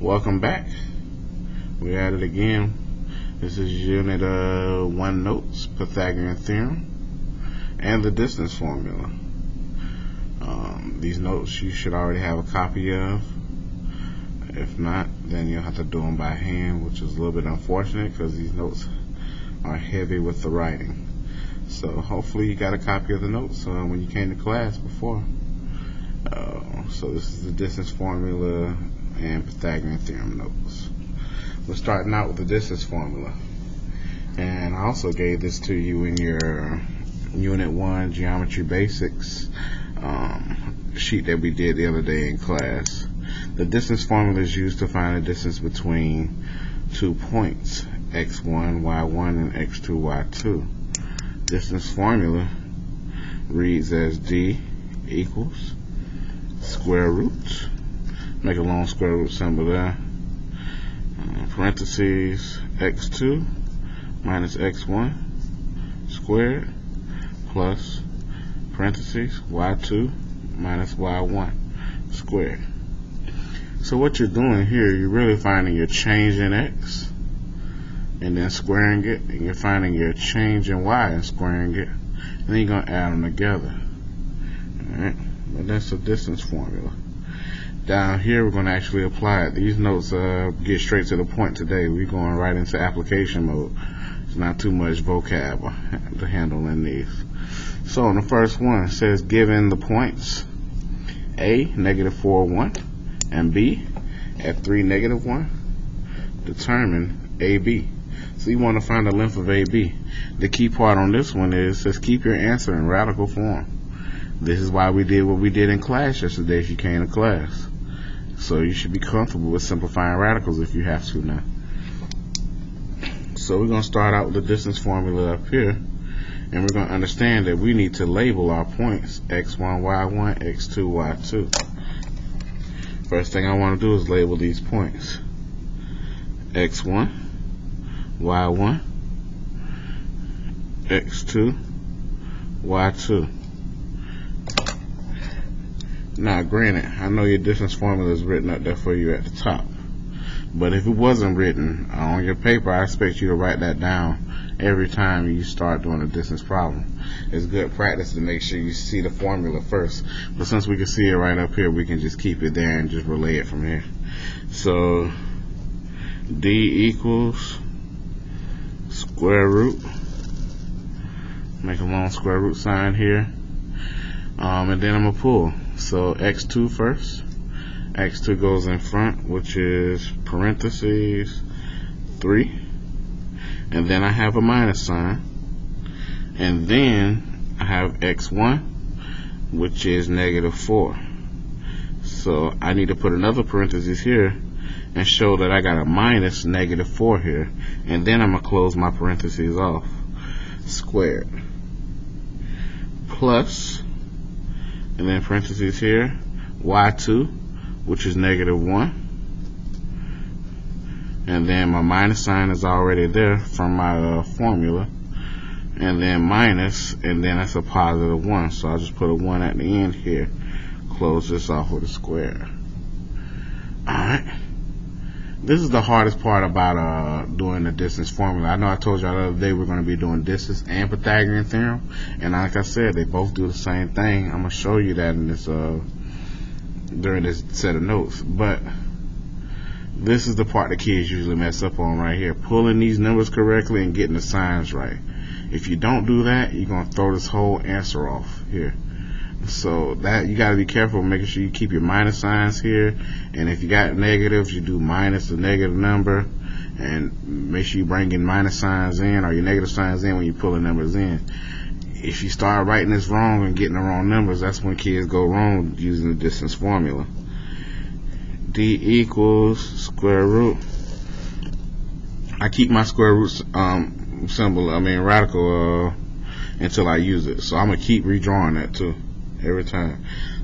Welcome back. We're at it again. This is Unit 1 Notes, Pythagorean Theorem, and the distance formula. These notes you should already have a copy of. If not, then you'll have to do them by hand, which is a little bit unfortunate because these notes are heavy with the writing. So hopefully you got a copy of the notes when you came to class before. So this is the distance formula and Pythagorean Theorem notes. We're starting out with the distance formula. And I also gave this to you in your Unit 1 Geometry Basics sheet that we did the other day in class. The distance formula is used to find the distance between 2 points, x1, y1, and x2, y2. Distance formula reads as d equals square root, make a long square root symbol there, parentheses x2 minus x1 squared plus parentheses y2 minus y1 squared. So what you're doing here, you're really finding your change in x and then squaring it, and you're finding your change in y and squaring it, and then you're going to add them together. Alright, but that's the distance formula. Down here we're going to actually apply it. These notes get straight to the point today. We're going right into application mode. There's not too much vocab to handle in these. So in the first one, it says given the points A, -4, 1, and B at 3, -1, determine AB. So you want to find the length of AB. The key part on this one is just keep your answer in radical form. This is why we did what we did in class yesterday if you came to class. So you should be comfortable with simplifying radicals if you have to now. So we're going to start out with the distance formula up here, and we're going to understand that we need to label our points x1, y1, x2, y2. First thing I want to do is label these points. x1, y1, x2, y2. Now granted, I know your distance formula is written up there for you at the top, but if it wasn't written on your paper, I expect you to write that down every time you start doing a distance problem. It's good practice to make sure you see the formula first, but since we can see it right up here, we can just keep it there and just relay it from here. So D equals square root, make a long square root sign here, and then I'm going to pull. So x2 first. X2 goes in front, which is parentheses 3, and then I have a minus sign, and then I have x1, which is -4. So I need to put another parenthesis here and show that I got a minus -4 here, and then I'm going to close my parentheses off. Squared plus, and then parentheses here, y2, which is -1, and then my minus sign is already there from my formula, and then minus, and then that's a +1, so I'll just put a 1 at the end here, close this off with a square. Alright, this is the hardest part about doing the distance formula. I know I told y'all the other day we're going to be doing distance and Pythagorean theorem, and like I said, they both do the same thing. I'm going to show you that in this during this set of notes, but this is the part the kids usually mess up on right here, pulling these numbers correctly and getting the signs right. If you don't do that, you're going to throw this whole answer off here. So that you got to be careful, making sure you keep your minus signs here, and if you got negatives, you do minus the negative number, and make sure you bring in minus signs in or your negative signs in when you pull the numbers in. If you start writing this wrong and getting the wrong numbers, that's when kids go wrong using the distance formula. D equals square root. I keep my square root radical until I use it, so I'm gonna keep redrawing that too every time.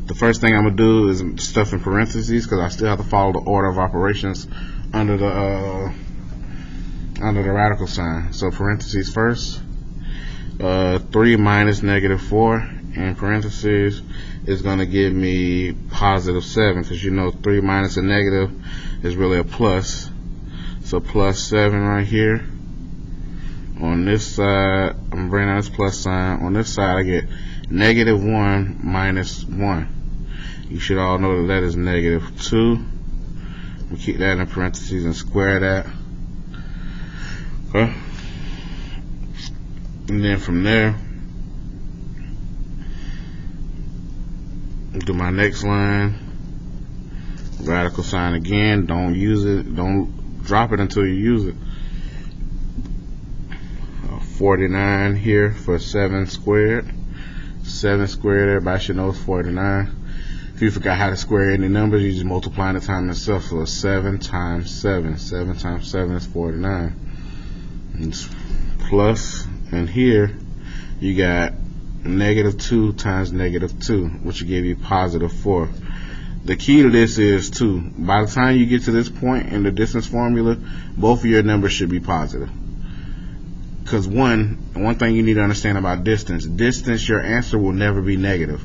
The first thing I'm gonna do is stuff in parentheses because I still have to follow the order of operations under the radical sign. So parentheses first, 3 minus -4 in parentheses is going to give me positive 7, because you know 3 minus a negative is really a plus. So plus 7 right here. On this side, I'm bringing out this plus sign. On this side, I get negative 1 minus 1. You should all know that that is negative 2. We keep that in parentheses and square that. Okay. And then from there, do my next line. Radical sign again. Don't use it. Don't drop it until you use it. 49 here for 7 squared. 7 squared, everybody should know, is 49. If you forgot how to square any numbers, you just multiply the time itself. So 7 times 7. 7 times 7 is 49. It's plus, and here you got negative 2 times negative 2, which will give you positive 4. The key to this is 2. By the time you get to this point in the distance formula, both of your numbers should be positive. Because one thing you need to understand about distance, your answer will never be negative.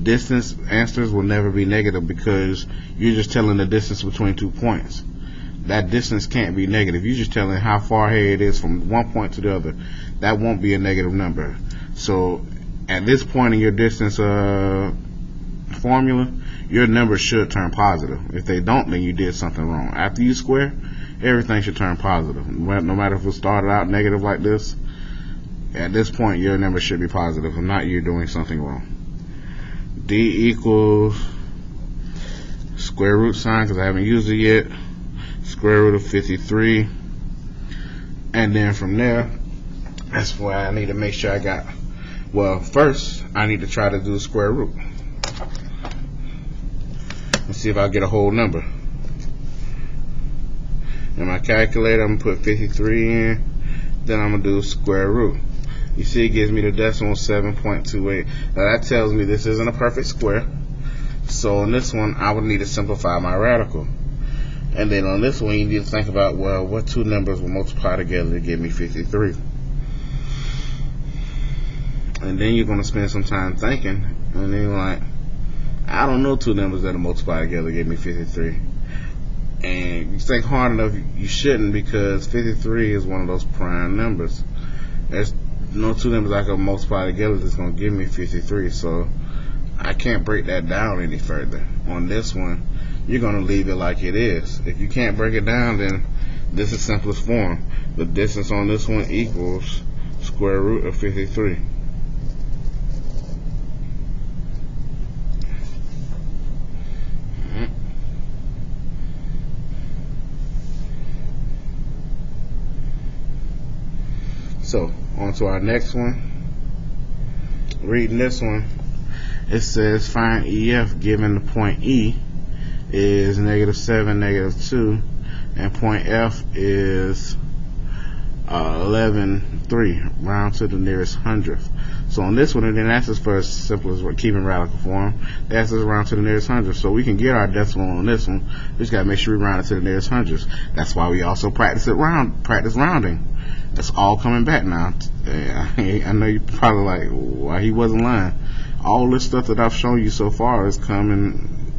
Distance answers will never be negative because you're just telling the distance between 2 points. That distance can't be negative. You're just telling how far ahead it is from one point to the other. That won't be a negative number. So at this point in your distance formula, your numbers should turn positive. If they don't, then you did something wrong. After you square, everything should turn positive. No matter if it started out negative like this, at this point your number should be positive. If not, you're doing something wrong. D equals square root sign, because I haven't used it yet. Square root of 53. And then from there, that's why I need to make sure I got, well, first I need to try to do the square root. Let's see if I get a whole number. In my calculator, I'm going to put 53 in. Then I'm going to do square root. You see, it gives me the decimal 7.28. Now that tells me this isn't a perfect square. So on this one, I would need to simplify my radical. And then on this one, you need to think about, well, what two numbers will multiply together to give me 53? And then you're going to spend some time thinking. And then you're like, I don't know two numbers that will multiply together to give me 53. And you think hard enough, you shouldn't, because 53 is one of those prime numbers. There's no two numbers I can multiply together that's going to give me 53, so I can't break that down any further. On this one, you're going to leave it like it is. If you can't break it down, then this is simplest form. The distance on this one equals square root of 53. So, on to our next one. Reading this one, it says find EF given the point E is negative 7, negative 2, and point F is 11, 3, round to the nearest hundredth. So on this one, it didn't ask us for as simple as we're keeping radical form. It asked us round to the nearest hundredth. So we can get our decimal on this one. We just got to make sure we round it to the nearest hundredth. That's why we also practice rounding. That's all coming back now. I know you're probably like, why he wasn't lying. All this stuff that I've shown you so far is coming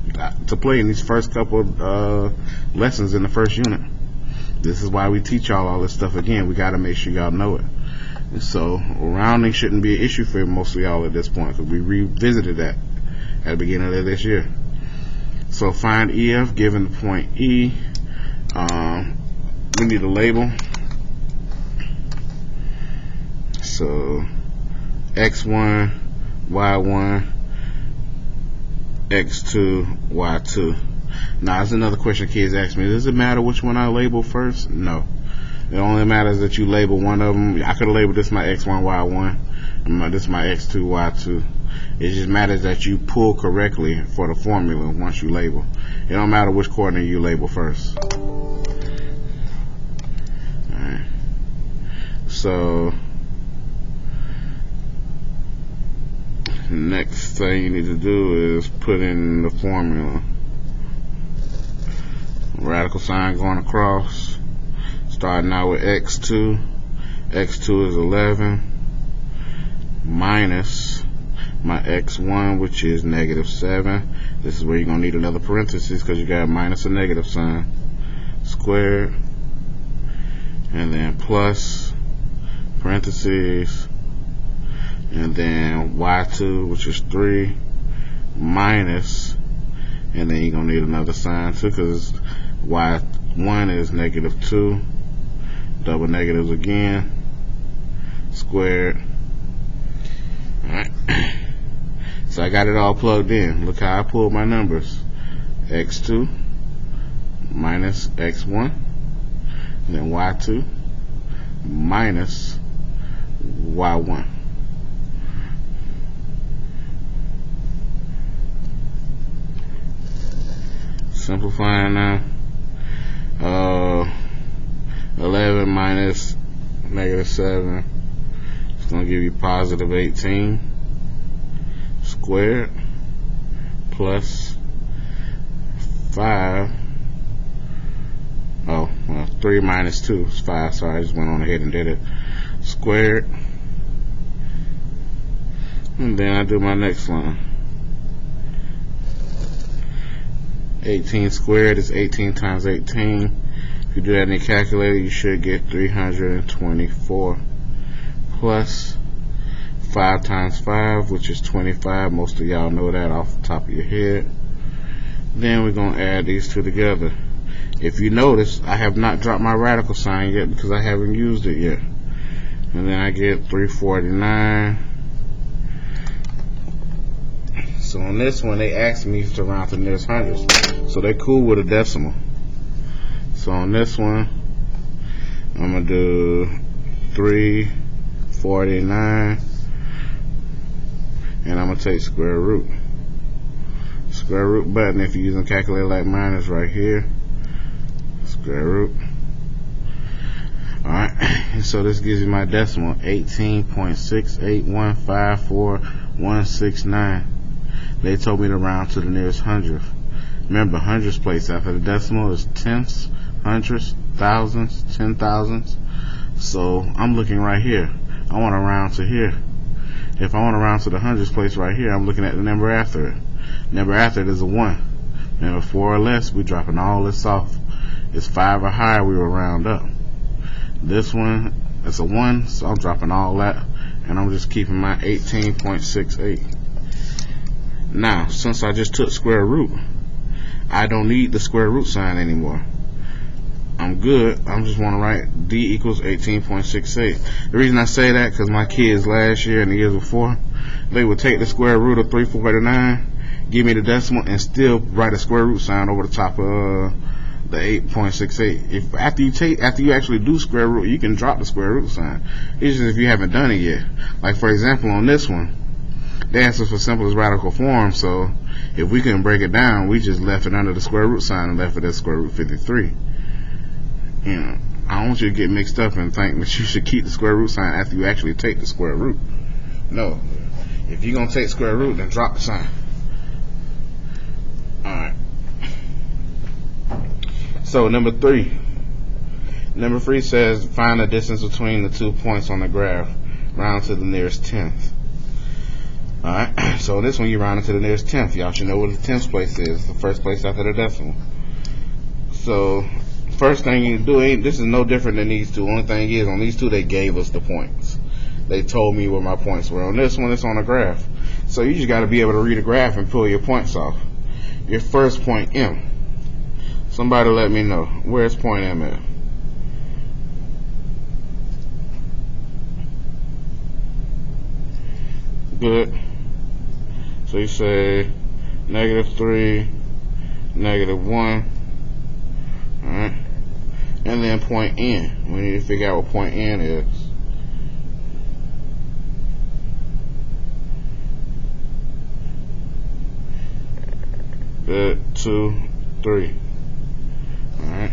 to play in these first couple of lessons in the first unit. This is why we teach y'all all this stuff again. We got to make sure y'all know it. And so rounding shouldn't be an issue for most of y'all at this point, because we revisited that at the beginning of this year. So find EF given the point E. We need a label. So x1, y1, x2, y2. Now, that's another question kids ask me. Does it matter which one I label first? No. It only matters that you label one of them. I could have labeled this my x1, y1, and this my x2, y2. It just matters that you pull correctly for the formula once you label. It don't matter which coordinate you label first. Alright. So next thing you need to do is put in the formula. Radical sign going across, starting out with x2. X2 is 11 minus, my x1, which is -7. This is where you're going to need another parenthesis because you got a minus a negative sign, squared, and then plus parentheses, and then y2, which is 3, minus, and then you're going to need another sign too because y1 is -2, double negatives again, squared. Alright, so I got it all plugged in. Look how I pulled my numbers. x2 minus x1, and then y2 minus y1. Simplifying now. 11 minus -7. It's going to give you positive 18 squared plus 5. Oh, well, 3 minus 2 is 5. Sorry, I just went on ahead and did it. Squared. And then I do my next line. 18 squared is 18 times 18. If you do that in your calculator, you should get 324 plus 5 times 5, which is 25. Most of y'all know that off the top of your head. Then we're going to add these two together. If you notice, I have not dropped my radical sign yet because I haven't used it yet. And then I get 349. So on this one, they asked me to round to the nearest hundreds. So they're cool with a decimal. So on this one, I'm going to do 349. And I'm going to take square root. Square root button, if you're using a calculator like mine, is right here. Square root. Alright, and so this gives you my decimal, 18.68154.169. They told me to round to the nearest hundredth. Remember, hundredths place after the decimal is tenths, hundredths, thousands, 10,000s. So I'm looking right here. I want to round to here. If I want to round to the hundredths place right here, I'm looking at the number after it. Number after it is a 1. Remember, 4 or less, we're dropping all this off. It's 5 or higher, we will round up. This one, it's a 1, so I'm dropping all that, and I'm just keeping my 18.68. Now, since I just took square root, I don't need the square root sign anymore. I'm good. I just want to write D equals 18.68. The reason I say that, because my kids last year and the years before, they would take the square root of 349, give me the decimal, and still write a square root sign over the top of the 8.68. If after you actually do square root, you can drop the square root sign. It's just if you haven't done it yet. Like for example, on this one, they asked us for simplest radical form, so if we couldn't break it down, we just left it under the square root sign and left it as square root 53. You know, I don't want you to get mixed up and think that you should keep the square root sign after you actually take the square root. No. If you're going to take square root, then drop the sign. Alright. So number 3. Number 3 says find the distance between the 2 points on the graph. Round to the nearest tenth. Alright, so this one you round it to the nearest tenth. Y'all should know what the tenth place is. The first place after the decimal. So first thing you do, this is no different than these two. Only thing is, on these two they gave us the points. They told me where my points were. On this one, it's on a graph. So you just got to be able to read a graph and pull your points off. Your first point M. Somebody let me know. Where's point M at? Good. So you say -3, -1. Alright. And then point N. We need to figure out what point N is. Good. 2, 3. Alright.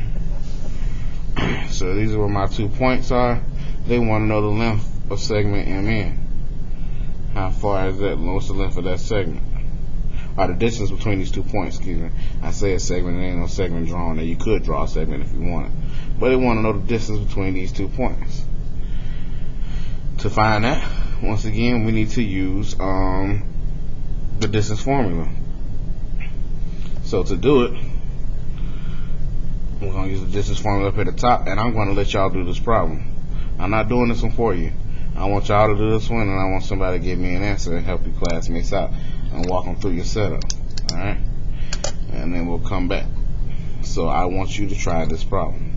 So these are where my 2 points are. They want to know the length of segment MN. How far is that? What's the length of that segment? Or the distance between these 2 points, excuse me. I say a segment, there ain't no segment drawn there. You could draw a segment if you wanted. But they want to know the distance between these 2 points. To find that, once again, we need to use the distance formula. So to do it, we're going to use the distance formula up at the top, and I'm going to let y'all do this problem. I'm not doing this one for you. I want y'all to do this one, and I want somebody to give me an answer and help your classmates out and walk them through your setup. Alright? And then we'll come back. So I want you to try this problem.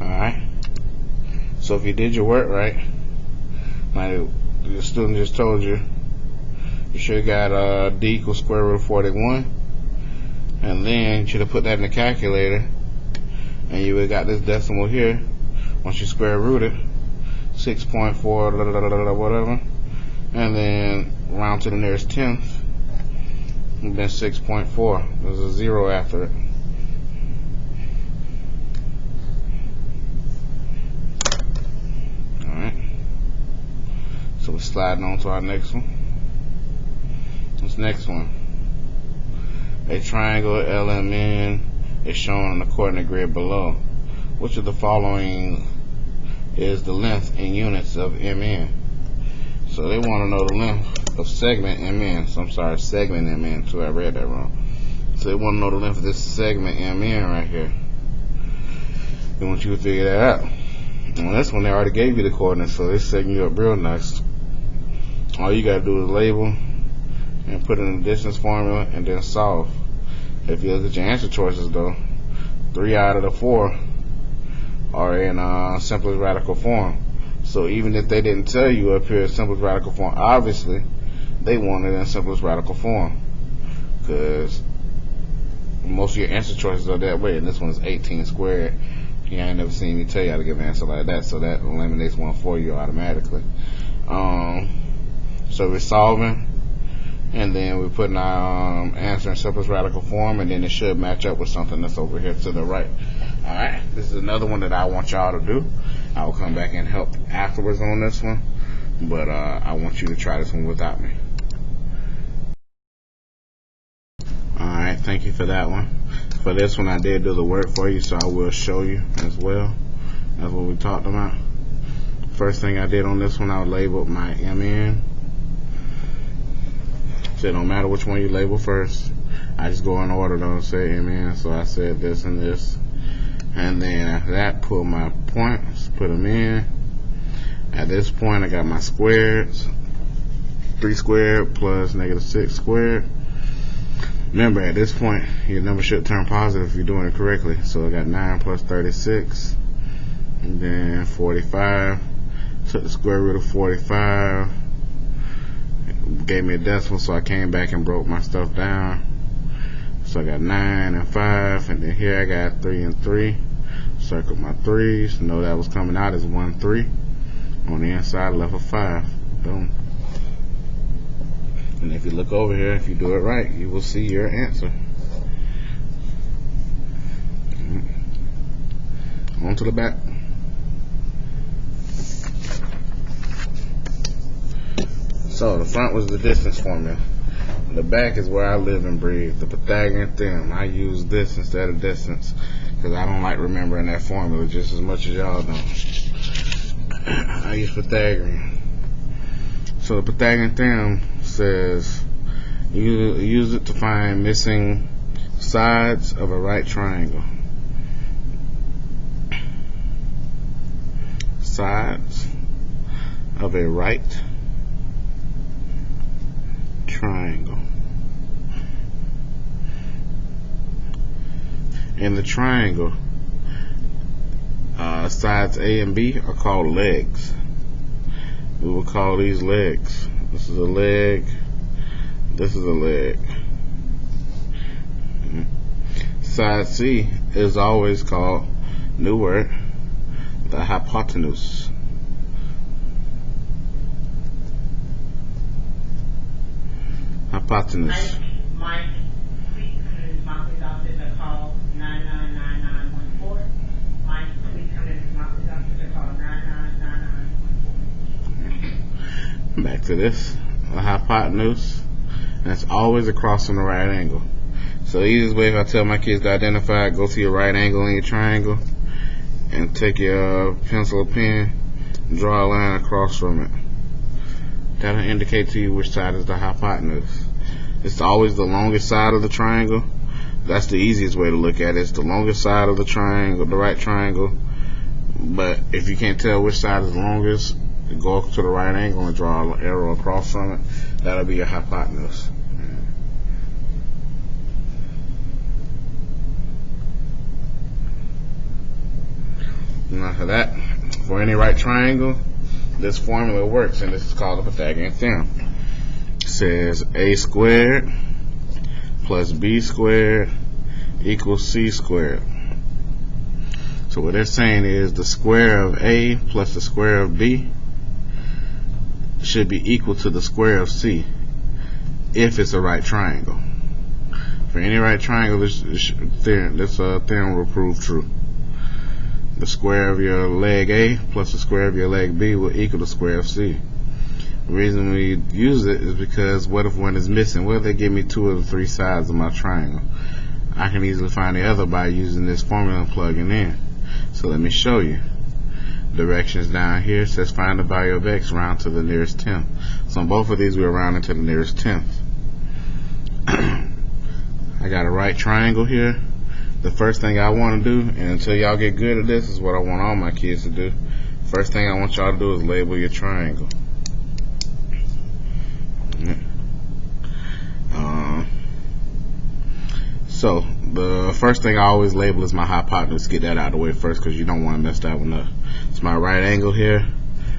Alright? So if you did your work right, like the student just told you, you should have got d equals square root of 41. And then you should have put that in the calculator, and you would have got this decimal here. Once you square root it, 6.4 whatever, and then round to the nearest tenth, and then 6.4. There's a 0 after it. Alright, so we're sliding on to our next one. This next one, a triangle LMN is shown on the coordinate grid below. Which of the following is the length in units of MN? So they want to know the length of segment MN. So I'm sorry, segment MN, so I read that wrong. So they want to know the length of this segment MN right here. They want you to figure that out. And this one they already gave you the coordinates, so they're setting you up real nice. All you gotta do is label and put in the distance formula and then solve. If you look at your answer choices though, 3 out of the 4 are in simplest radical form. So even if they didn't tell you up here simplest radical form, obviously they want it in simplest radical form, because most of your answer choices are that way, and this one is 18 squared. You ain't never seen me tell you how to give an answer like that, so that eliminates one for you automatically. So we're solving, and then we're putting our answer in simplest radical form, and then it should match up with something that's over here to the right. Alright, this is another one that I want y'all to do. I will come back and help afterwards on this one, but I want you to try this one without me. Alright, thank you for that one. For this one, I did do the work for you, so I will show you as well. That's what we talked about. First thing I did on this one, I labeled my MN. So it don't matter which one you label first. I just go in order, don't say MN. So I said this and this. And then after that, pull my points, put them in. At this point, I got my squareds. 3 squared plus negative 6 squared. Remember, at this point, your number should turn positive if you're doing it correctly. So I got 9 plus 36, and then 45. Took the square root of 45. Gave me a decimal, so I came back and broke my stuff down. So I got 9 and 5, and then here I got 3 and 3. Circled my 3s. Know that was coming out as 1, 3. On the inside, left a 5. Boom. And if you look over here, if you do it right, you will see your answer. On to the back. So the front was the distance formula. The back is where I live and breathe, the Pythagorean Theorem. I use this instead of distance because I don't like remembering that formula just as much as y'all don't. I use Pythagorean. So the Pythagorean Theorem says you use it to find missing sides of a right triangle. Sides of a right triangle. In the triangle, sides A and B are called legs. We will call these legs. This is a leg. This is a leg. Side C is always called, new word, the hypotenuse. Hypotenuse. Mike, please come to my office and call 999914. Mike, please come to my office and call 999914. Back to this. A hypotenuse. And it's always across from the right angle. So the easiest way, if I tell my kids to identify it, go to your right angle in your triangle and take your pencil or pen and draw a line across from it. That'll indicate to you which side is the hypotenuse. It's always the longest side of the triangle. That's the easiest way to look at it. It's the longest side of the triangle, the right triangle. But if you can't tell which side is the longest, go to the right angle and draw an arrow across from it. That'll be your hypotenuse. Now for that, for any right triangle, this formula works, and this is called the Pythagorean Theorem. It says a squared plus b squared equals c squared. So what they're saying is the square of a plus the square of b should be equal to the square of c if it's a right triangle. For any right triangle, this theorem will prove true. The square of your leg A plus the square of your leg B will equal the square of C. The reason we use it is because what if one is missing? What if they give me two of the three sides of my triangle? I can easily find the other by using this formula and plugging in. So let me show you. Directions down here says find the value of x, round to the nearest tenth. So on both of these we're rounding to the nearest tenth. I got a right triangle here. The first thing I want to do, and until y'all get good at this, is what I want all my kids to do. First thing I want y'all to do is label your triangle. So the first thing I always label is my hypotenuse. Get that out of the way first, because you don't want to mess that one up. It's my right angle here.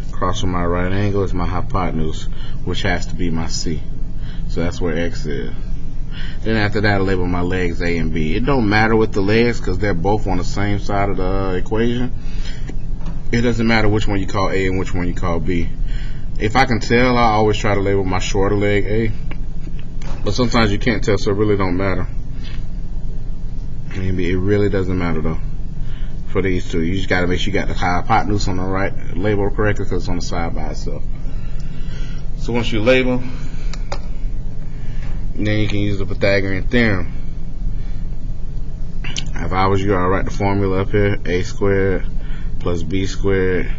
Across from my right angle is my hypotenuse, which has to be my C. So that's where x is. Then after that, I label my legs A and B. It don't matter with the legs because they're both on the same side of the equation. It doesn't matter which one you call A and which one you call B. If I can tell, I always try to label my shorter leg A. But sometimes you can't tell, so it really don't matter. It really doesn't matter though for these two. You just got to make sure you got the hypotenuse on the right label correctly because it's on the side by itself. So once you label, then you can use the Pythagorean Theorem. If I was you, I'd write the formula up here. A squared plus b squared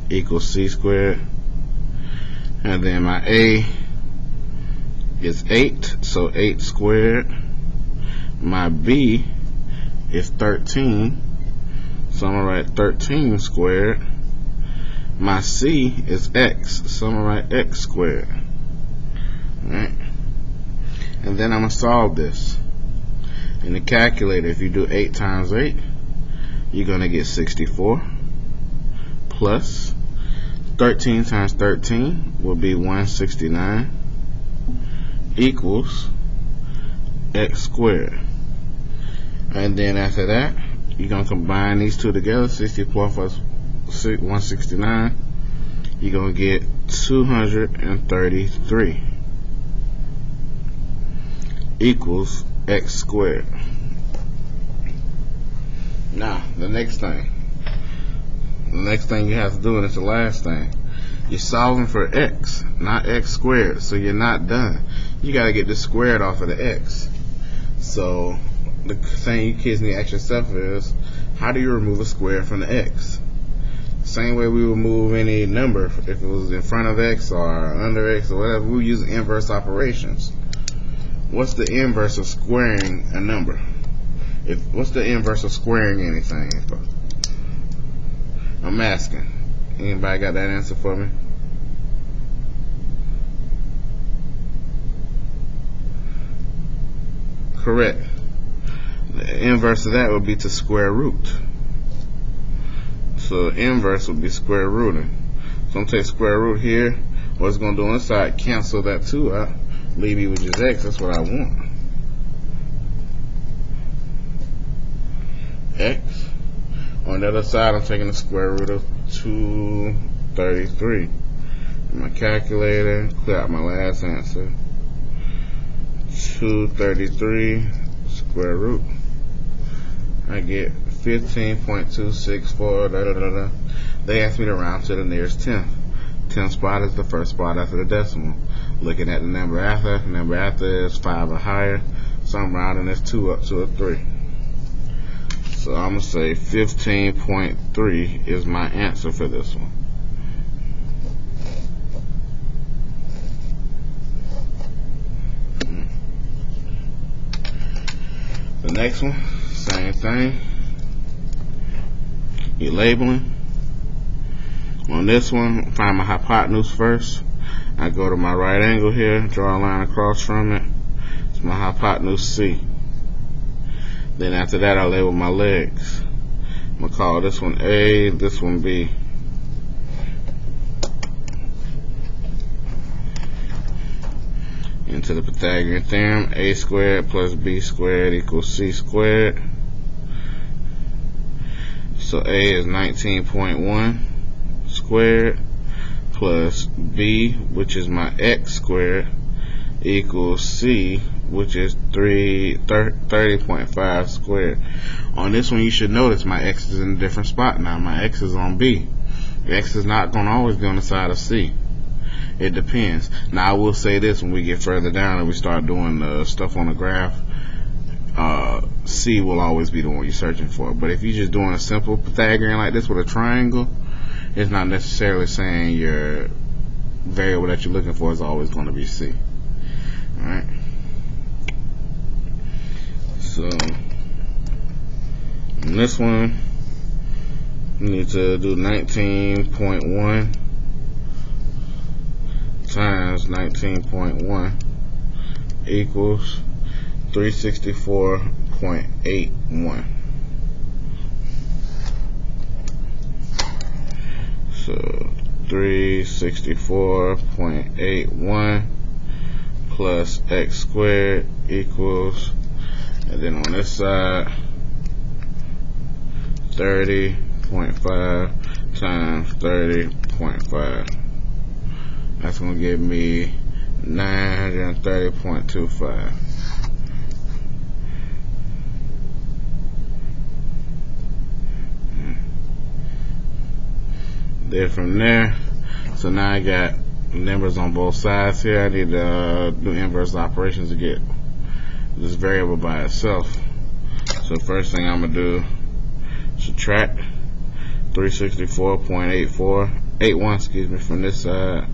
equals c squared. And then my A is 8, so 8 squared. My B is 13, so I'm going to write 13 squared. My C is x, so I'm going to write x squared. Alright. And then I'm going to solve this. In the calculator, if you do 8 times 8, you're going to get 64. Plus 13 times 13 will be 169 equals x squared. And then after that, you're going to combine these two together. 64 plus 169, you're going to get 233 equals x squared. Now, the next thing you have to do, and it's the last thing, you're solving for x, not x squared, so you're not done. You got to get the squared off of the x. So the thing you kids need to ask yourself is, how do you remove a square from the x? Same way we would remove any number if it was in front of x or under x or whatever. We use inverse operations. What's the inverse of squaring a number? What's the inverse of squaring anything? I'm asking. Anybody got that answer for me? Correct. The inverse of that would be to square root. So the inverse would be square rooting. So I'm going to take square root here. What it's going to do on this side, cancel that 2 out. Leave you with just x. That's what I want. X. On the other side, I'm taking the square root of 233. In my calculator, clear out my last answer. 233 square root. I get 15.264. They asked me to round to the nearest tenth. 10th spot is the first spot after the decimal. Looking at the number after is 5 or higher. So I'm rounding this 2 up to a 3. So I'm going to say 15.3 is my answer for this one. next one, same thing. You're labeling. On this one, find my hypotenuse first. I go to my right angle here, draw a line across from it. It's my hypotenuse C. Then after that, I label my legs. I'm going to call this one A, this one B. Into the Pythagorean Theorem, A squared plus B squared equals C squared. So A is 19.1 squared plus B, which is my X squared, equals C, which is 30.5 squared. On this one, you should notice my X is in a different spot now. My X is on B. X is not going to always be on the side of C. It depends. Now, I will say this, when we get further down and we start doing the stuff on the graph, C will always be the one you're searching for. But if you're just doing a simple Pythagorean like this with a triangle, it's not necessarily saying your variable that you're looking for is always going to be C. Alright. So, in this one, you need to do 19.1 times 19.1 equals 364.81. So 364.81 plus X squared equals, and then on this side, 30.5 times 30.5. That's going to give me 930.25. Then from there, so now I got numbers on both sides here. I need to do inverse operations to get this variable by itself. So first thing I'm going to do, subtract 364.81 from this side,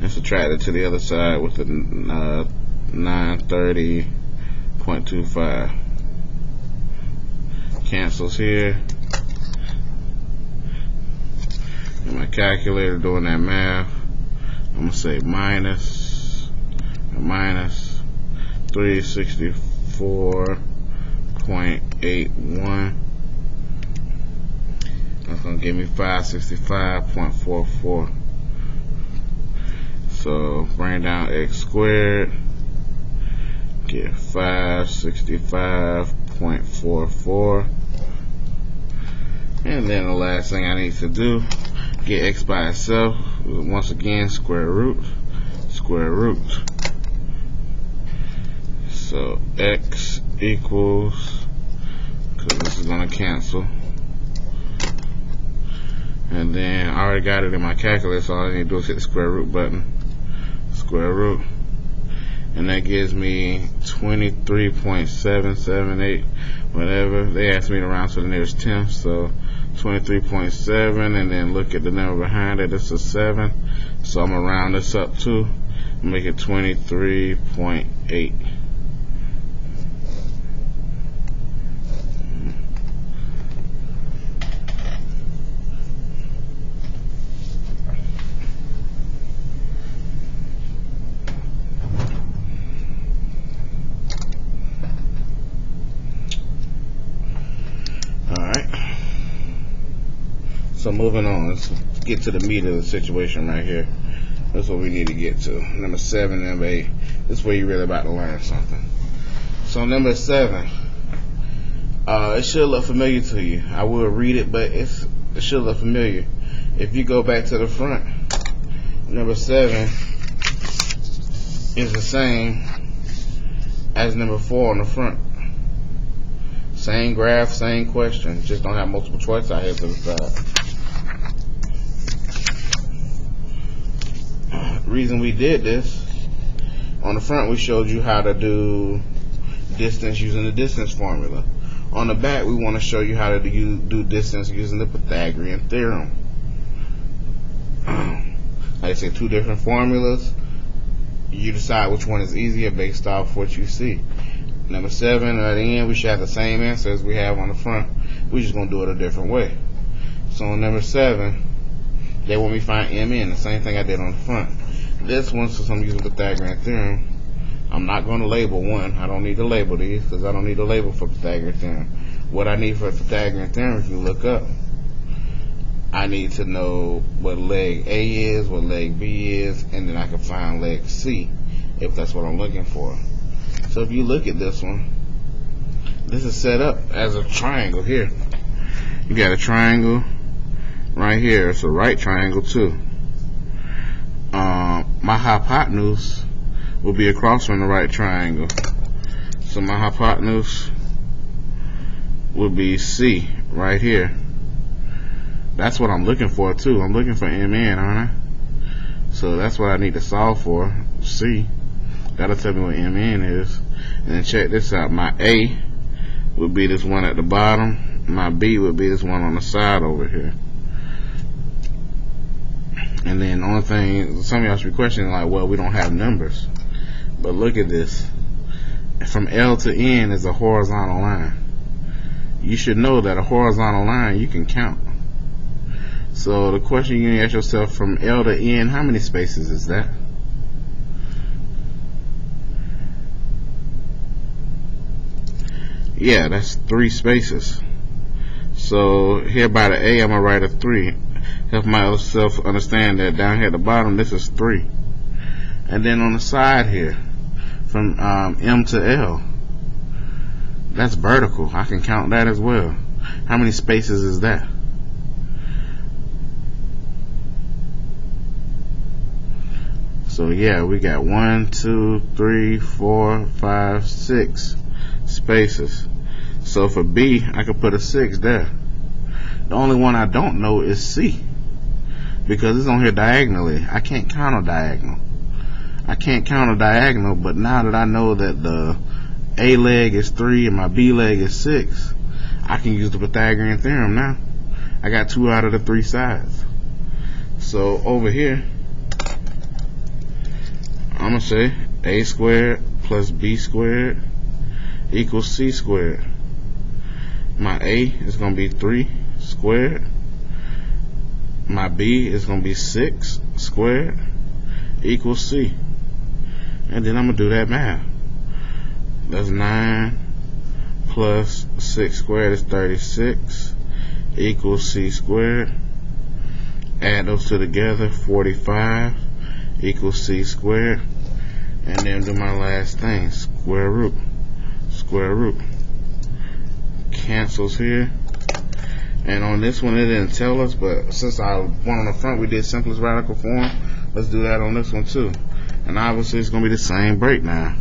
and subtract it to the other side with the 930.25. Cancels here. In my calculator doing that math, I'm going to say minus 364.81. That's going to give me 565.44. So bring down X squared, get 565.44. And then the last thing I need to do, get X by itself. Once again, square root. So X equals, because this is going to cancel. And then I already got it in my calculator, so all I need to do is hit the square root button. Square root. And that gives me 23.778, whatever. They asked me to round to the nearest tenth, so 23.7, and then look at the number behind it. It's a 7, so I'm gonna round this up too, make it 23.8. So moving on, let's get to the meat of the situation right here. That's what we need to get to. Number 7, number 8. This is where you're really about to learn something. So number 7, it should look familiar to you. I will read it, but it should look familiar. If you go back to the front, number 7 is the same as number 4 on the front. Same graph, same question. Just don't have multiple choice out here to the side. Reason we did this, on the front we showed you how to do distance using the distance formula. On the back we want to show you how to do distance using the Pythagorean Theorem. Like I said, 2 different formulas. You decide which one is easier based off what you see. Number 7 at the end, we should have the same answer as we have on the front. We're just going to do it a different way. So on number 7, they want me to find MN, the same thing I did on the front. This one, since I'm using Pythagorean Theorem, I'm not going to label one. I don't need to label these because I don't need to label for Pythagorean Theorem. What I need for Pythagorean Theorem, if you look up, I need to know what leg A is, what leg B is, and then I can find leg C if that's what I'm looking for. So if you look at this one, this is set up as a triangle here. You got a triangle right here. It's a right triangle too. My hypotenuse will be across from the right triangle. So my hypotenuse will be C right here. That's what I'm looking for too. I'm looking for MN, aren't I? So that's what I need to solve for. C. That'll tell me what MN is. And then check this out. My A would be this one at the bottom. My B would be this one on the side over here. And then the only thing, some of y'all should be questioning, like, well, we don't have numbers. But look at this. From L to N is a horizontal line. You should know that a horizontal line you can count. So the question you need to ask yourself, from L to N, how many spaces is that? Yeah, that's 3 spaces. So here by the A, I'm going to write a 3. Help myself understand that down here at the bottom, this is 3. And then on the side here, from M to L, that's vertical. I can count that as well. How many spaces is that? So yeah, we got 1, 2, 3, 4, 5, 6 spaces. So for B, I could put a 6 there. The only one I don't know is C, because it's on here diagonally. I can't count a diagonal. But now that I know that the A leg is 3 and my B leg is 6, I can use the Pythagorean Theorem now. I got 2 out of the 3 sides. So over here, I'm going to say A squared plus B squared equals C squared. My A is going to be 3 squared. My B is going to be 6 squared equals C. And then I'm going to do that math. That's 9 plus 6 squared is 36 equals C squared. Add those two together, 45 equals C squared. And then do my last thing, square root. Cancels here. And on this one it didn't tell us, but since I went on the front we did simplest radical form, let's do that on this one too. And obviously it's going to be the same breakdown.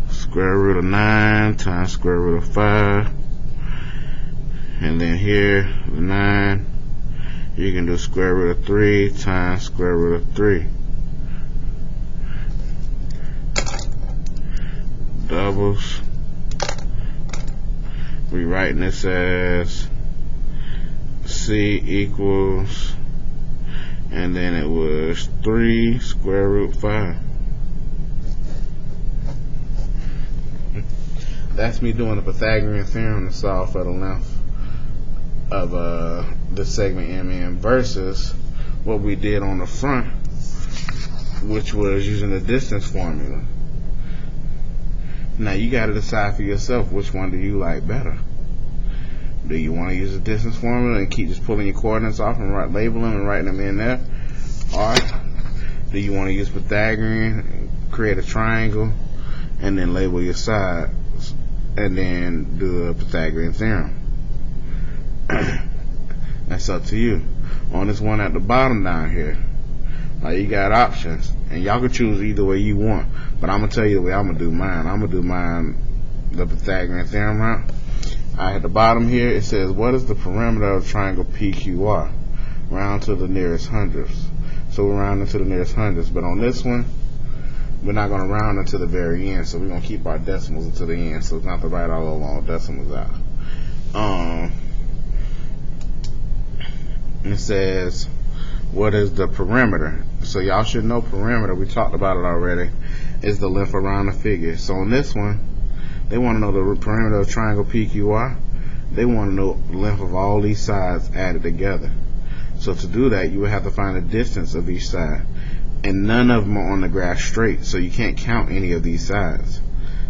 Square root of 9 times square root of 5. And then here, the 9, you can do square root of 3 times square root of 3. Doubles. Rewriting this as C equals, and then it was 3 square root 5. That's me doing the Pythagorean Theorem to solve for the length of the segment MN versus what we did on the front, which was using the distance formula. Now you got to decide for yourself, which one do you like better? Do you want to use the distance formula and keep just pulling your coordinates off and label them and writing them in there? Or do you want to use Pythagorean, create a triangle, and then label your sides, and then do the Pythagorean Theorem? That's up to you. On this one at the bottom down here, you got options, and y'all can choose either way you want. But I'm gonna tell you the way I'm gonna do mine. I'm gonna do mine the Pythagorean Theorem route. At the bottom here it says, what is the perimeter of triangle PQR? Round to the nearest hundredths. So we're rounding to the nearest hundredths. But on this one, we're not gonna round until the very end. So we're gonna keep our decimals until the end. So it's not to write all the long decimals out. It says, what is the perimeter? So y'all should know perimeter. We talked about it already. Is the length around the figure. So on this one, They want to know the perimeter of triangle PQR. They want to know the length of all these sides added together. So to do that, you would have to find the distance of each side. And none of them are on the graph straight, so you can't count any of these sides.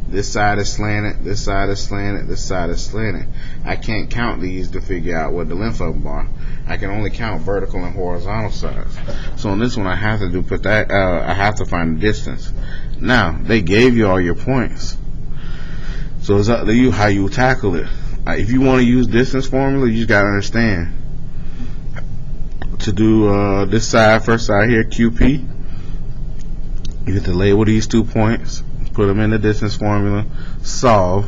This side is slanted, this side is slanted, this side is slanted. I can't count these to figure out what the length of them are. I can only count vertical and horizontal sides. So on this one, I have to do I have to find the distance. Now they gave you all your points, so it's up to you how you tackle it. If you want to use distance formula, you just gotta understand to do this side, first side here, QP. You have to label these 2 points, put them in the distance formula, solve,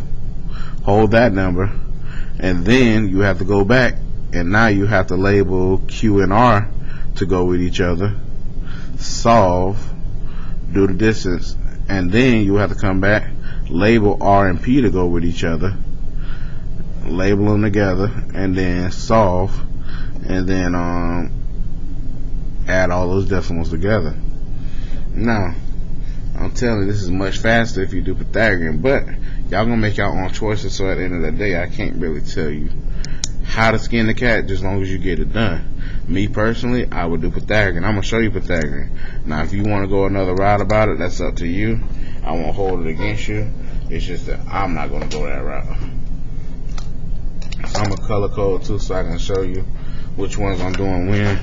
hold that number, and then you have to go back, and now you have to label Q and R to go with each other, solve, do the distance, and then you have to come back, label R and P to go with each other, label them together, and then solve, and then add all those decimals together. Now, I'm telling you, this is much faster if you do Pythagorean, but y'all gonna make your own choices, so at the end of the day, I can't really tell you how to skin the cat, just as long as you get it done. Me personally, I would do Pythagorean. I'm gonna show you Pythagorean. Now, if you want to go another route about it, that's up to you. I won't hold it against you. It's just that I'm not gonna go that route. So I'm gonna color code too, so I can show you which ones I'm doing when.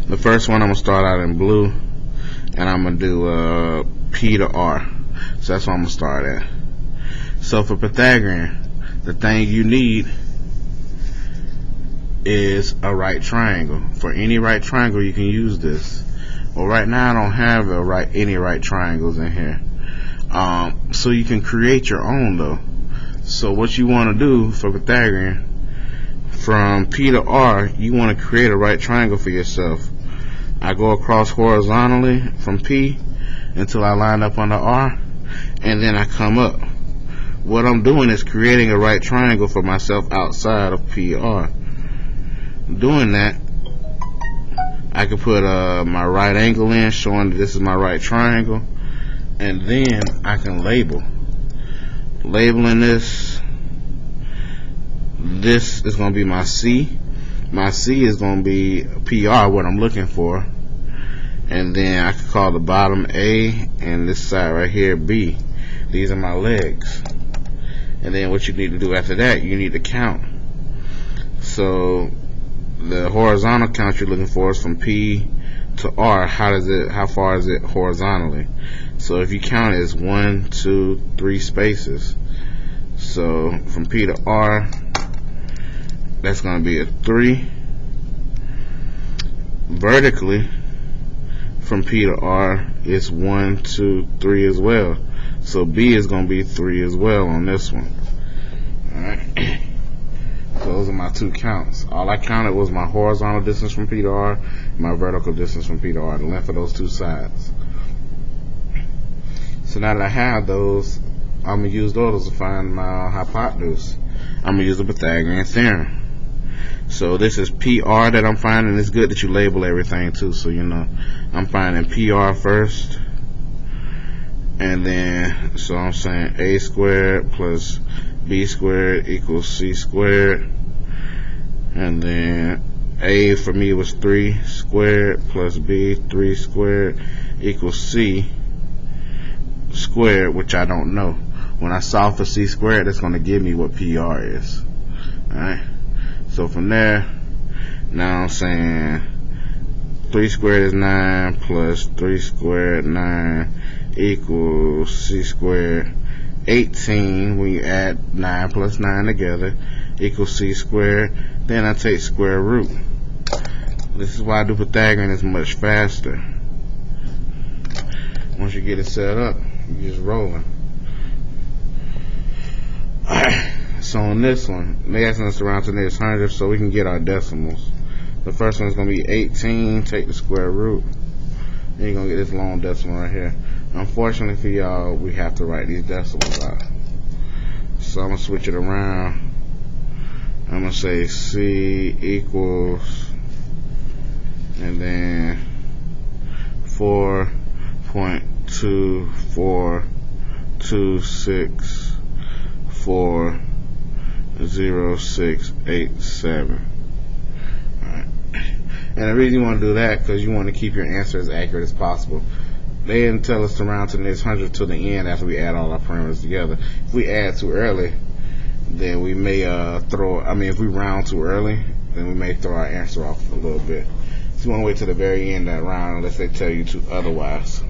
The first one I'm gonna start out in blue, and I'm gonna do P to R. So that's what I'm gonna start at. So for Pythagorean, the thing you need is a right triangle. For any right triangle, you can use this. Well, right now I don't have any right triangles in here. So you can create your own though. So what you want to do for Pythagorean, from P to R, you want to create a right triangle for yourself. I go across horizontally from P until I line up on the R, and then I come up. What I'm doing is creating a right triangle for myself outside of PR. Doing that, I can put my right angle in, showing that this is my right triangle, and then I can label. Labeling this is going to be my C. My C is going to be PR, what I'm looking for. And then I can call the bottom A and this side right here B. These are my legs. And then what you need to do after that, you need to count. So the horizontal count you're looking for is from P to R. How far is it horizontally? So if you count it, it's 1, 2, 3 spaces. So from P to R, that's going to be a 3. Vertically, from P to R, it's 1, 2, 3 as well. So B is going to be 3 as well on this one. Alright. Those are my 2 counts. All I counted was my horizontal distance from P to R, and my vertical distance from P to R, the length of those 2 sides. So now that I have those, I'm going to use those to find my hypotenuse. I'm going to use the Pythagorean Theorem. So this is PR that I'm finding. It's good that you label everything too, so you know. I'm finding PR first, and then so I'm saying A squared plus B squared equals C squared, and then A for me was 3 squared plus B 3 squared equals C squared, which I don't know. When I solve for C squared, that's going to give me what PR is. Alright. So from there, now I'm saying 3 squared is 9 plus 3 squared 9 equals C squared 18. When you add 9 plus 9 together equals C squared. Then I take square root. This is why I do Pythagorean is much faster. Once you get it set up, you just rolling. Alright. So on this one, they're asking us to round to the nearest hundredth so we can get our decimals. The first one is going to be 18, take the square root. Then you're going to get this long decimal right here. Unfortunately for y'all, we have to write these decimals out. So I'm going to switch it around. I'm going to say C equals, and then 4.2426 40687. Alright. And the reason you want to do that because you want to keep your answer as accurate as possible. They didn't tell us to round to the next 100 to the end after we add all our parameters together. If we add too early, then we may if we round too early, then we may throw our answer off a little bit. So you want to wait to the very end of that round unless they tell you to otherwise.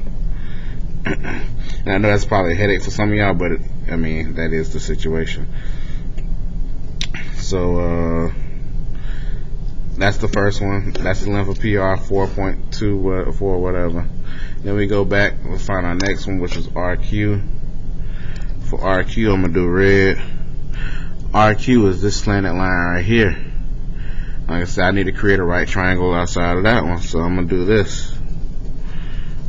And I know that's probably a headache for some of y'all, but that is the situation. So that's the first one. That's the length of PR, 4.2 or whatever. Then we go back, we'll find our next one, which is RQ. For RQ, I'm going to do red. RQ is this slanted line right here. Like I said, I need to create a right triangle outside of that one, so I'm going to do this.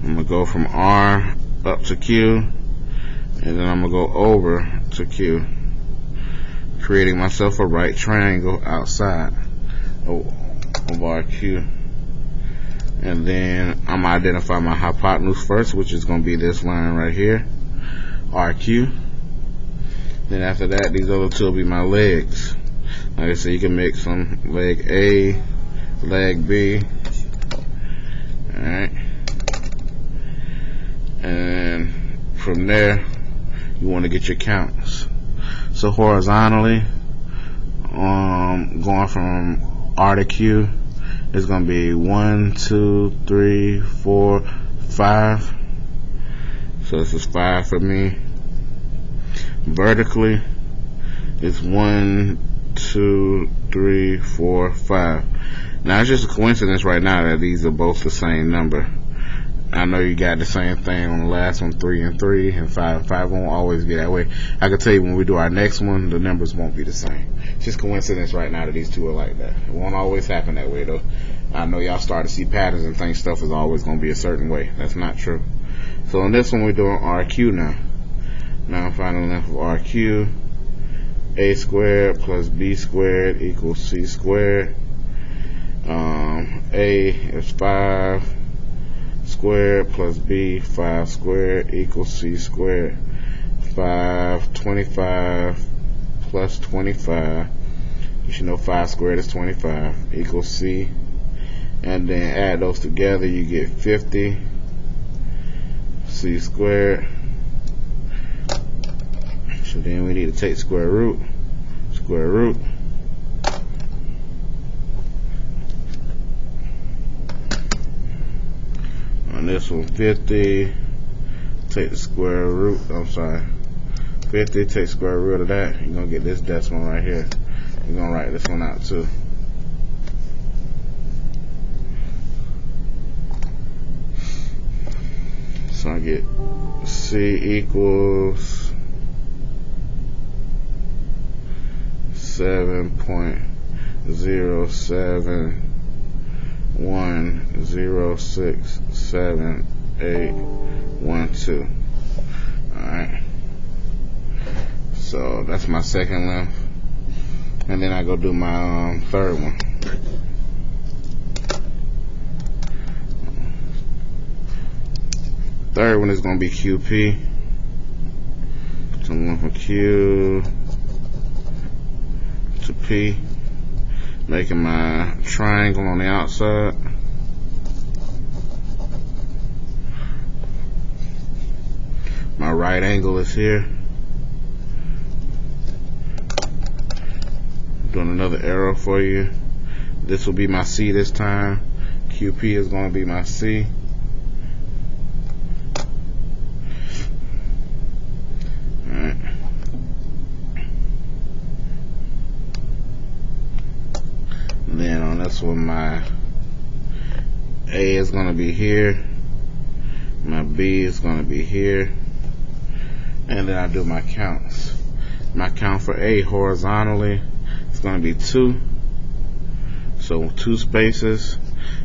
I'm going to go from R up to Q, and then I'm going to go over to Q, creating myself a right triangle outside of RQ. And then I'm going to identify my hypotenuse first, which is going to be this line right here, RQ. Then after that, these other two will be my legs. Like I said, you can make some leg A, leg B. Alright. And from there, you want to get your counts. So horizontally, going from R to Q, it's going to be 1, 2, 3, 4, 5. So this is 5 for me. Vertically, it's 1, 2, 3, 4, 5. Now it's just a coincidence right now that these are both the same number. I know you got the same thing on the last one, 3 and 3, and 5. 5 won't always be that way. I can tell you when we do our next one, the numbers won't be the same. It's just coincidence right now that these two are like that. It won't always happen that way though. I know y'all start to see patterns and think stuff is always going to be a certain way. That's not true. So on this one, we're doing RQ now. Now I'm finding the length of RQ. A squared plus B squared equals C squared. A is 5 squared plus B 5 squared equals C squared. 25 plus 25. You should know 5 squared is 25 equals C. And then add those together, you get 50 C squared. So then we need to take square root. On this one, 50, take the square root, 50, take square root of that. You're going to get this decimal right here. You're going to write this one out too. So I get C equals 7.071067812. Alright. So that's my second length. And then I go do my third one. Third one is going to be QP. So I'm going from Q to P, making my triangle on the outside. My right angle is here. Doing another arrow for you. This will be my C this time. QP is going to be my C. Alright. Then on this one, my A is going to be here. My B is going to be here. And then I do my counts. My count for A horizontally is going to be 2. So 2 spaces.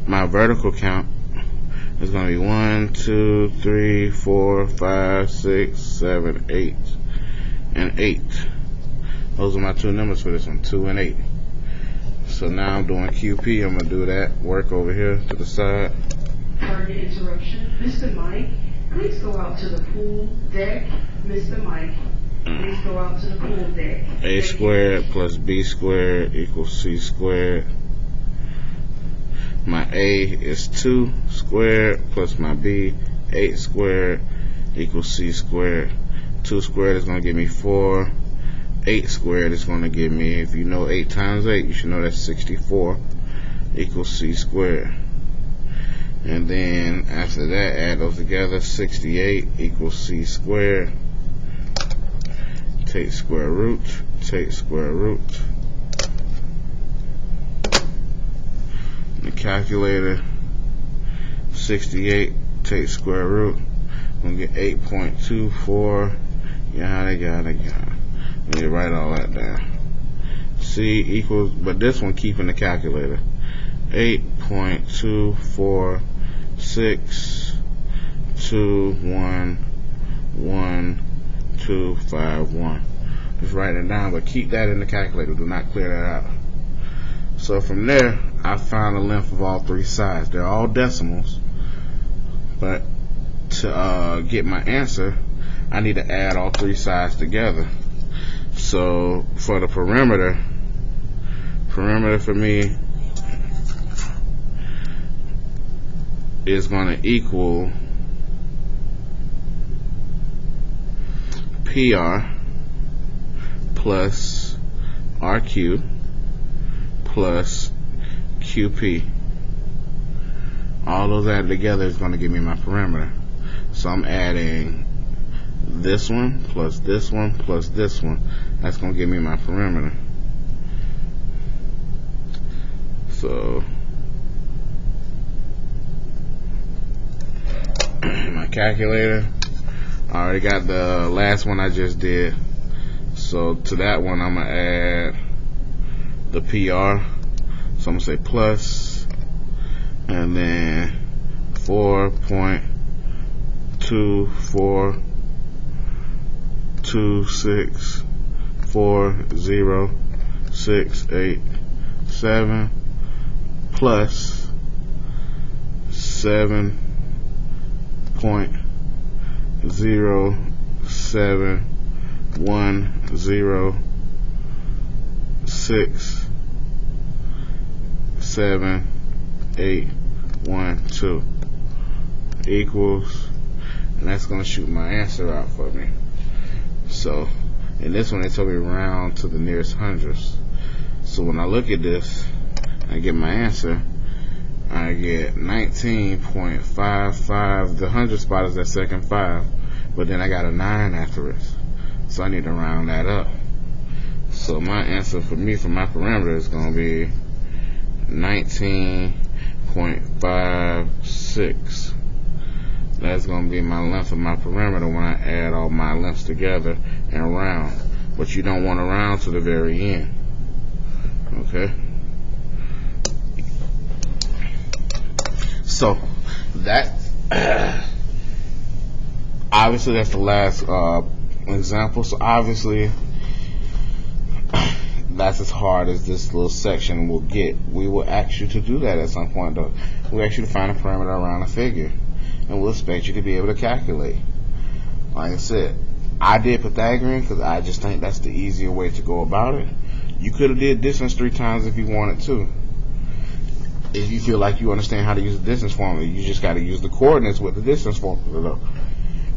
My vertical count is going to be 1, 2, 3, 4, 5, 6, 7, 8, and 8. Those are my 2 numbers for this one, 2 and 8. So now I'm doing QP. I'm going to do that work over here to the side. Target interruption. Mr. Mike, please go out to the pool deck. Mr. Mike, Please go out to the pool deck. A squared plus B squared equals C squared. My A is 2 squared plus my B, 8 squared equals C squared. 2 squared is going to give me 4. 8 squared is going to give me, if you know 8 times 8, you should know that's 64 equals C squared. And then after that, add those together. 68 equals C squared. Take square root. Take square root. The calculator. 68. Take square root. I'm gonna get 8.24. Yada yada yada. Let me write all that down. C equals, but this one keeping the calculator. 8.246211251. Just write it down, but keep that in the calculator. Do not clear that out. So from there, I found the length of all 3 sides. They're all decimals, but to get my answer, I need to add all 3 sides together. So for the perimeter for me is going to equal PR plus RQ plus QP. All those added together is going to give me my perimeter. So I'm adding this one plus this one plus this one. That's going to give me my perimeter. So my calculator, I already got the last one I just did. So to that one, I'm going to add the PR. So I'm going to say plus, and then 4.242640687 plus 7.071067812 equals, and that's going to shoot my answer out for me. So in this one, they told me round to the nearest hundredths. So when I look at this, I get my answer. I get 19.55. The 100 spot is that second 5, but then I got a 9 after it. So I need to round that up. So my answer for me for my perimeter is going to be 19.56. That's going to be my length of my perimeter when I add all my lengths together and round. But you don't want to round to the very end. Okay? So that obviously that's the last example. So obviously that's as hard as this little section will get. We will ask you to do that at some point, though. We'll ask you to find a perimeter around a figure, and we'll expect you to be able to calculate. Like I said, I did Pythagorean because I just think that's the easier way to go about it. You could have did distance 3 times if you wanted to. If you feel like you understand how to use the distance formula, you just got to use the coordinates with the distance formula.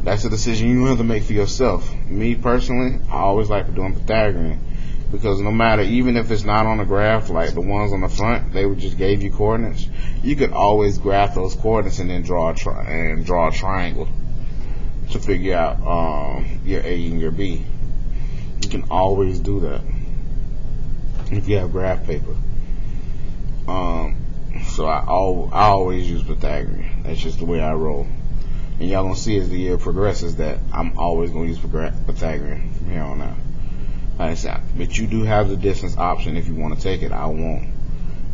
That's a decision you have to make for yourself. Me personally, I always like doing Pythagorean because no matter, even if it's not on a graph like the ones on the front, they would just gave you coordinates. You could always graph those coordinates and then draw a triangle to figure out your A and your B. You can always do that if you have graph paper. So I always use Pythagorean. That's just the way I roll. And y'all gonna see as the year progresses that I'm always gonna use Pythagorean from here on out. Like I said, but you do have the distance option if you want to take it. I won't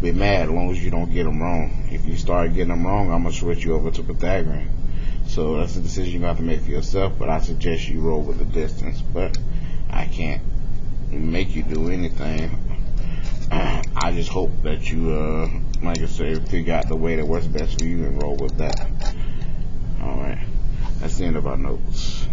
be mad as long as you don't get them wrong. If you start getting them wrong, I'm gonna switch you over to Pythagorean. So that's a decision you have to make for yourself. But I suggest you roll with the distance. But I can't make you do anything. I just hope that you, like I said, figure out the way that works best for you and roll with that. Alright, that's the end of our notes.